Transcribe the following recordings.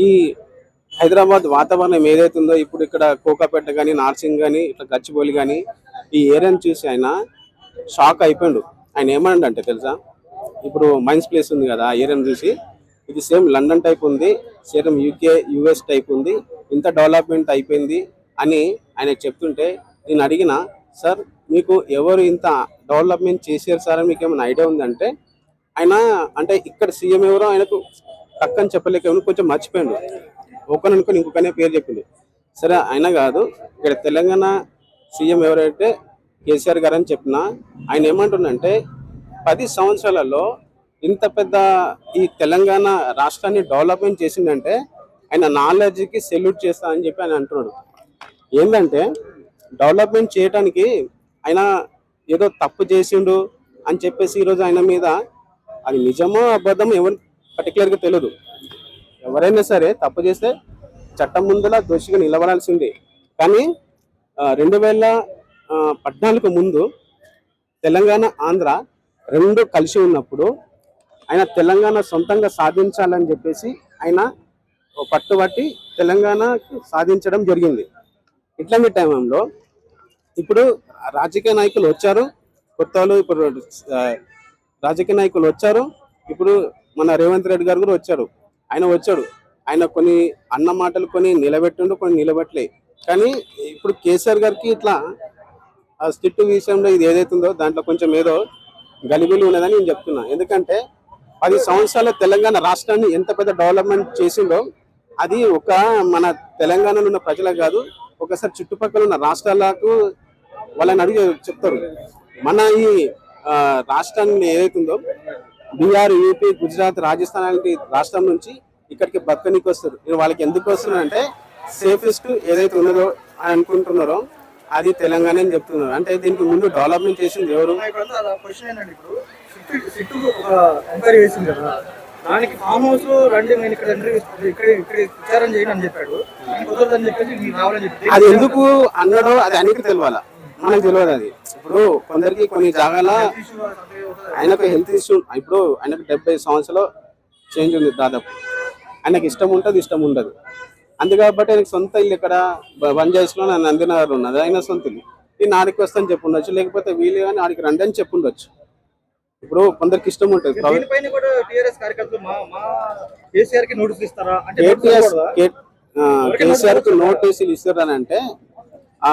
ఈ హైదరాబాద్ వాతావరణం ఏదైతుందో ఇప్పుడు ఇక్కడ కోకాపేట కానీ నార్సింగ్ కానీ ఇట్లా గచ్చిబౌలి కానీ ఈ ఏరియాని చూసి ఆయన షాక్ అయిపోయాడు. ఆయన ఏమన్నాడంటే తెలుసా, ఇప్పుడు మైన్స్ ప్లేస్ ఉంది కదా, ఆ ఏరియాని చూసి ఇది సేమ్ లండన్ టైప్ ఉంది, సేమ్ యూకే యుఎస్ టైప్ ఉంది, ఇంత డెవలప్మెంట్ అయిపోయింది అని ఆయన చెప్తుంటే నేను అడిగిన, సార్ మీకు ఎవరు ఇంత డెవలప్మెంట్ చేశారు సార్ అని మీకు ఏమైనా ఐడియా ఉందంటే ఆయన అంటే ఇక్కడ సీఎం ఎవరో ఆయనకు పక్కని చెప్పలేక కొంచెం మర్చిపోయాడు. ఒకననుకొని ఇంకొకనే పేరు చెప్పిండు. సరే అయినా కాదు, ఇక్కడ తెలంగాణ సీఎం ఎవరైతే కేసీఆర్ గారు అని చెప్పిన ఆయన ఏమంటుండంటే 10 సంవత్సరాలలో ఇంత పెద్ద ఈ తెలంగాణ రాష్ట్రాన్ని డెవలప్మెంట్ చేసిందంటే ఆయన నాలెడ్జ్కి సెల్యూట్ చేస్తా అని చెప్పి ఆయన అంటున్నాడు. ఏంటంటే డెవలప్మెంట్ చేయడానికి ఆయన ఏదో తప్పు చేసిండు అని చెప్పేసి ఈరోజు ఆయన మీద అది నిజమో అబద్ధమో ఎవరు పర్టికులర్గా తెలియదు. ఎవరైనా సరే తప్పు చేస్తే చట్టం ముందర దోషిగా నిలబడాల్సిందే. కానీ 2014 ముందు తెలంగాణ ఆంధ్ర రెండు కలిసి ఉన్నప్పుడు ఆయన తెలంగాణ సొంతంగా సాధించాలని చెప్పేసి ఆయన పట్టుబట్టి తెలంగాణ సాధించడం జరిగింది. ఇట్లాంటి టైంలో ఇప్పుడు రాజకీయ నాయకులు వచ్చారు, కొత్త వాళ్ళు ఇప్పుడు రాజకీయ నాయకులు వచ్చారు. ఇప్పుడు మన రేవంత్ రెడ్డి గారు కూడా వచ్చారు. ఆయన కొన్ని అన్న మాటలు కొన్ని నిలబెట్టిండు, కొన్ని నిలబెట్టలే. కానీ ఇప్పుడు కేసీఆర్ గారికి ఇట్లా ఆ స్టిట్టు విషయంలో ఇది ఏదైతుందో దాంట్లో కొంచెం ఏదో గలిబిలి ఉన్నదని నేను చెప్తున్నా. ఎందుకంటే 10 సంవత్సరాల తెలంగాణ రాష్ట్రాన్ని ఎంత పెద్ద డెవలప్మెంట్ చేసిందో అది ఒక మన తెలంగాణలో ఉన్న ప్రజలకు కాదు, ఒకసారి చుట్టుపక్కల ఉన్న రాష్ట్రాలకు వాళ్ళని అడిగి చెప్తారు. మన ఈ రాష్ట్రాన్ని ఏదైతుందో బీహార్, యూపీ, గుజరాత్, రాజస్థాన్ లాంటి రాష్ట్రం నుంచి ఇక్కడికి బతకనికి వస్తారు. నేను వాళ్ళకి ఎందుకు వస్తున్నారంటే సేఫెస్ట్ ఏదైతే ఉన్నదో అని అనుకుంటున్నారో అది తెలంగాణ అని చెప్తున్నారు. అంటే దీనికి ముందు డెవలప్మెంట్ చేసింది ఎవరు? దానికి ఫామ్ హౌస్ రండి, నేను ఇక్కడ విచారం చేయను అని చెప్పాడు. అది ఎందుకు అన్నాడో అది ఆయనకి తెలియాలా, మనకు తెలియదు. అది ఇప్పుడు కొందరికి కొన్ని జాగాల ఆయనకు హెల్త్ ఇష్యూ, ఇప్పుడు ఆయనకు 70 సంవత్సరాలు చేంజ్ ఉంది దాదాపు. ఆయనకి ఇష్టం ఉంటుంది, ఇష్టం ఉండదు. అందుకాబట్టి ఆయనకు సొంత ఇల్లు ఇక్కడ బంజాయిస్లో నందినగర్ ఉన్నది, ఆయన సొంత ఇల్లు. నేను ఆడికి వస్తాను చెప్పుండొచ్చు, లేకపోతే వీలు కానీ ఆడికి రండి అని చెప్పుండొచ్చు. ఇప్పుడు కొందరికి ఇష్టం ఉంటుంది. కేసీఆర్ కి నోటీసులు ఇస్తారని అంటే ఆ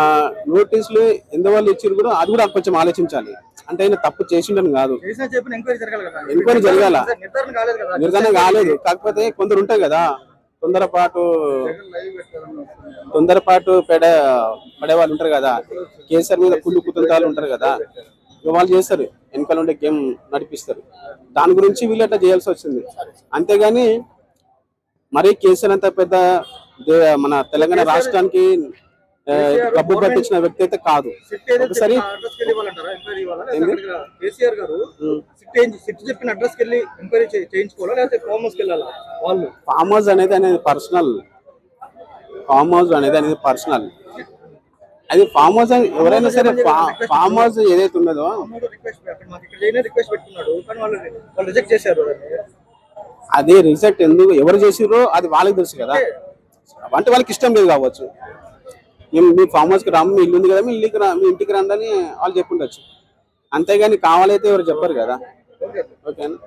నోటీసులు ఎందువల్ల ఇచ్చారు కూడా అది కూడా కొంచెం ఆలోచించాలి. అంటే ఆయన తప్పు చేసిండని కాదు, ఎంక్వైరీ జరగాల, నిర్ధారణ కాలేదు. కాకపోతే కొందరు ఉంటాయి కదా తొందరపాటు పడే వాళ్ళు ఉంటారు కదా, కేసీఆర్ మీద కుళ్ళు కుతంత్రాలు ఉంటారు కదా, వాళ్ళు చేస్తారు, వెనకాల ఉండే గేమ్ నడిపిస్తారు. దాని గురించి వీళ్ళు అట్లా చేయాల్సి వచ్చింది. అంతేగాని మరీ కేసీఆర్ అంత పెద్ద మన తెలంగాణ రాష్ట్రానికి డబ్బు పట్టించిన వ్యక్తి అయితే కాదు. ఒకసారి ఫామ్ హౌస్ అనేది పర్సనల్. అది ఫామ్ హౌస్ ఎవరైనా సరే ఫామ్ హౌస్ ఏదైతే ఉన్నదో అది రిజెక్ట్ ఎందుకు ఎవరు చేసిరో అది వాళ్ళకి తెలుసు కదా. అంటే వాళ్ళకి ఇష్టం లేదు కావచ్చు. మేము మీ ఫామ్ హౌస్కి రాము, మీ ఇల్లు ఉంది కదా, మీ ఇంటికి రండి అని వాళ్ళు చెప్పుండొచ్చు. అంతేగాని కావాలైతే ఎవరు చెప్పరు కదా. ఓకేనా?